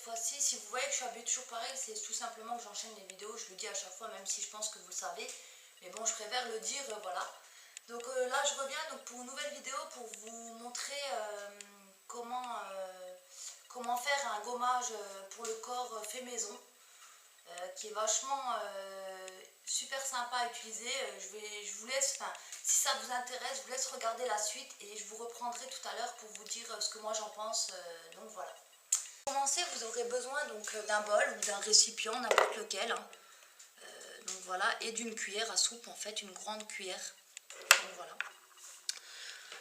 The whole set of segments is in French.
fois-ci, si vous voyez que je suis habillée toujours pareil, c'est tout simplement que j'enchaîne les vidéos, je le dis à chaque fois, même si je pense que vous le savez. Mais bon, je préfère le dire, voilà. Donc là, je reviens donc pour une nouvelle vidéo pour vous montrer comment faire un gommage pour le corps fait maison, qui est vachement super sympa à utiliser. Je vous laisse, enfin, si ça vous intéresse, je vous laisse regarder la suite et je vous reprendrai tout à l'heure pour vous dire ce que moi j'en pense. Donc voilà. Pour commencer, vous aurez besoin donc d'un bol ou d'un récipient, n'importe lequel. Hein. Donc voilà, et d'une cuillère à soupe, en fait, une grande cuillère. Donc voilà.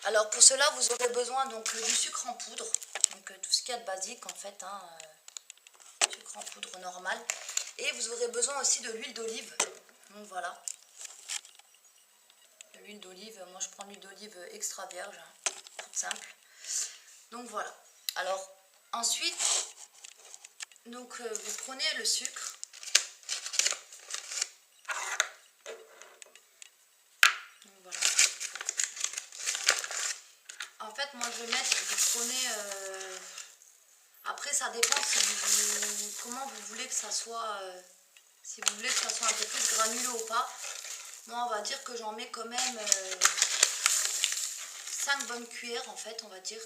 Alors pour cela, vous aurez besoin donc du sucre en poudre, donc tout ce qu'il y a de basique en fait, hein, sucre en poudre normal. Et vous aurez besoin aussi de l'huile d'olive. Donc voilà. L'huile d'olive, moi je prends l'huile d'olive extra vierge, hein, toute simple. Donc voilà. Alors ensuite, donc vous prenez le sucre. Donc voilà. En fait, moi je vais mettre, vous prenez. Après, ça dépend comment vous voulez que ça soit. Si vous voulez que ça soit un peu plus granuleux ou pas. Moi, on va dire que j'en mets quand même 5 bonnes cuillères, en fait, on va dire.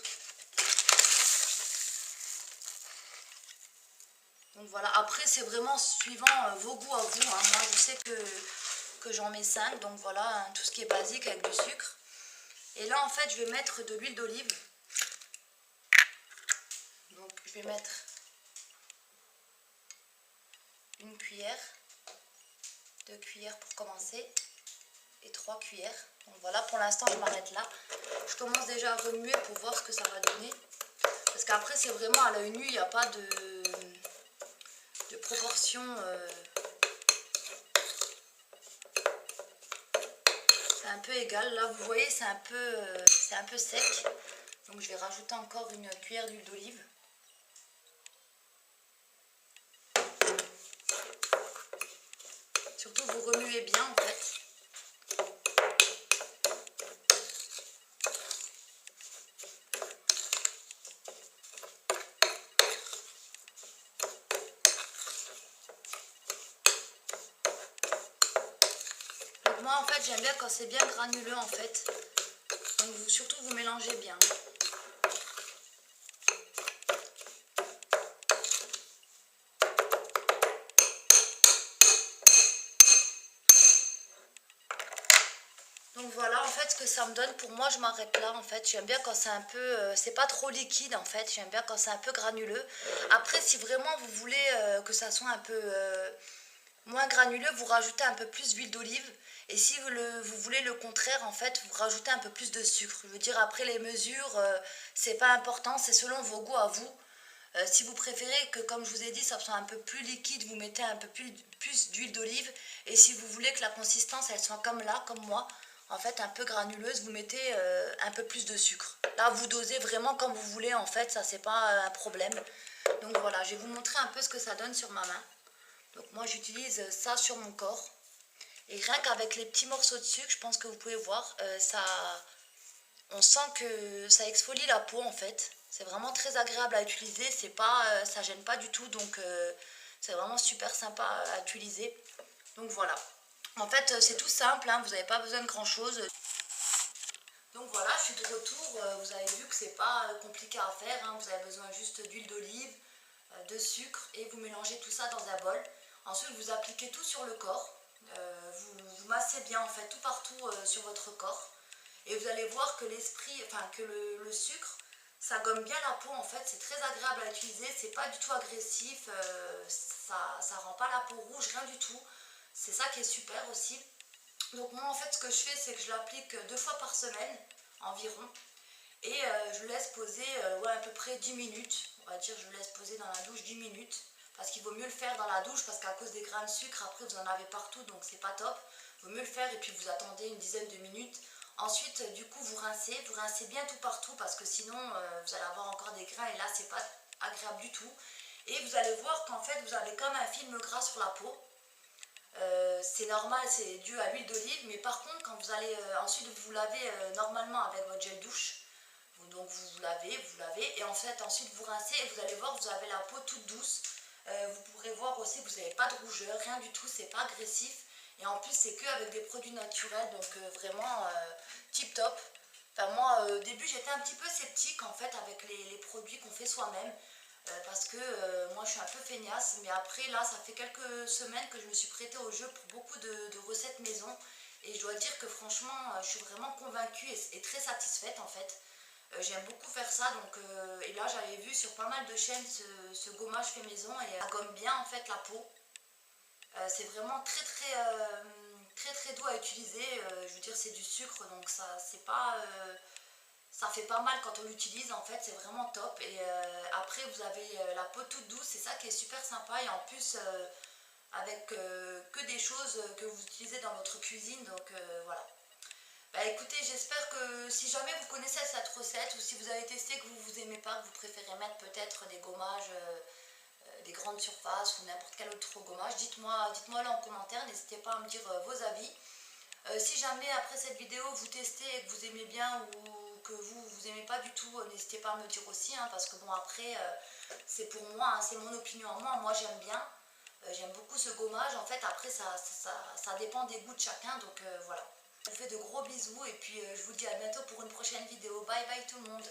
Donc voilà, après, c'est vraiment suivant vos goûts à vous. Hein. Moi, je sais que j'en mets 5, donc voilà, hein, tout ce qui est basique avec du sucre. Et là, en fait, je vais mettre de l'huile d'olive. Donc, je vais mettre une cuillère, 2 cuillères pour commencer. Et 3 cuillères. Donc voilà, pour l'instant je m'arrête là. Je commence déjà à remuer pour voir ce que ça va donner. Parce qu'après c'est vraiment à l'œil nu, il n'y a pas de proportion. C'est un peu égal. Là vous voyez c'est un peu sec. Donc je vais rajouter encore une cuillère d'huile d'olive. Surtout vous remuez bien en fait. Moi en fait j'aime bien quand c'est bien granuleux en fait. Donc surtout vous mélangez bien. Donc voilà en fait ce que ça me donne. Pour moi je m'arrête là en fait. J'aime bien quand c'est un peu, c'est pas trop liquide en fait. J'aime bien quand c'est un peu granuleux. Après si vraiment vous voulez que ça soit un peu moins granuleux, vous rajoutez un peu plus d'huile d'olive. Et si vous voulez le contraire en fait, vous rajoutez un peu plus de sucre. Je veux dire après les mesures, c'est pas important, c'est selon vos goûts à vous. Si vous préférez que, comme je vous ai dit, ça soit un peu plus liquide, vous mettez un peu plus d'huile d'olive. Et si vous voulez que la consistance, elle soit comme là, comme moi, en fait, un peu granuleuse, vous mettez un peu plus de sucre. Là, vous dosez vraiment comme vous voulez, en fait, ça, c'est pas un problème. Donc voilà, je vais vous montrer un peu ce que ça donne sur ma main. Donc moi, j'utilise ça sur mon corps. Et rien qu'avec les petits morceaux de sucre, je pense que vous pouvez voir, on sent que ça exfolie la peau, en fait. C'est vraiment très agréable à utiliser, c'est pas, ça gêne pas du tout, donc c'est vraiment super sympa à utiliser. Donc voilà. En fait, c'est tout simple, hein, vous n'avez pas besoin de grand chose. Donc voilà, je suis de retour. Vous avez vu que c'est pas compliqué à faire, hein. Vous avez besoin juste d'huile d'olive, de sucre et vous mélangez tout ça dans un bol. Ensuite, vous appliquez tout sur le corps. Vous massez bien en fait tout partout sur votre corps. Et vous allez voir que le sucre, ça gomme bien la peau en fait, c'est très agréable à utiliser, c'est pas du tout agressif, ça rend pas la peau rouge, rien du tout. C'est ça qui est super aussi. Donc moi en fait ce que je fais c'est que je l'applique 2 fois par semaine environ. Et je le laisse poser ouais, à peu près 10 minutes. On va dire je le laisse poser dans la douche 10 minutes. Parce qu'il vaut mieux le faire dans la douche parce qu'à cause des grains de sucre après vous en avez partout donc c'est pas top. Il vaut mieux le faire et puis vous attendez une dizaine de minutes. Ensuite, du coup, vous rincez bien tout partout parce que sinon, vous allez avoir encore des grains et là, c'est pas agréable du tout. Et vous allez voir qu'en fait, vous avez comme un film gras sur la peau. C'est normal, c'est dû à l'huile d'olive, mais par contre, quand vous allez ensuite vous laver normalement avec votre gel douche, Donc vous lavez, et en fait ensuite vous rincez et vous allez voir, vous avez la peau toute douce. Vous pourrez voir aussi que vous n'avez pas de rougeur, rien du tout, c'est pas agressif. Et en plus c'est que avec des produits naturels, donc vraiment tip top. Enfin moi au début j'étais un petit peu sceptique en fait avec les produits qu'on fait soi-même. Parce que moi je suis un peu feignasse, mais après là ça fait quelques semaines que je me suis prêtée au jeu pour beaucoup de recettes maison. Et je dois dire que franchement je suis vraiment convaincue et très satisfaite en fait. J'aime beaucoup faire ça, donc et là j'avais vu sur pas mal de chaînes ce gommage fait maison et ça gomme bien en fait la peau. C'est vraiment très doux à utiliser. Je veux dire c'est du sucre donc ça c'est pas ça fait pas mal quand on l'utilise en fait, c'est vraiment top. Et après vous avez la peau toute douce, c'est ça qui est super sympa. Et en plus avec que des choses que vous utilisez dans votre cuisine, donc voilà. Bah écoutez, j'espère que si jamais vous connaissez cette recette ou si vous avez testé que vous aimez pas, que vous préférez mettre peut-être des gommages des grandes surfaces ou n'importe quel autre gommage, dites-moi-le en commentaire, n'hésitez pas à me dire vos avis. Si jamais après cette vidéo vous testez et que vous aimez bien ou que vous aimez pas du tout, n'hésitez pas à me dire aussi, hein, parce que bon après c'est pour moi, hein, c'est mon opinion à moi j'aime bien. J'aime beaucoup ce gommage, en fait après ça dépend des goûts de chacun, donc voilà. Je vous fais de gros bisous et puis je vous dis à bientôt pour une prochaine vidéo. Bye bye tout le monde.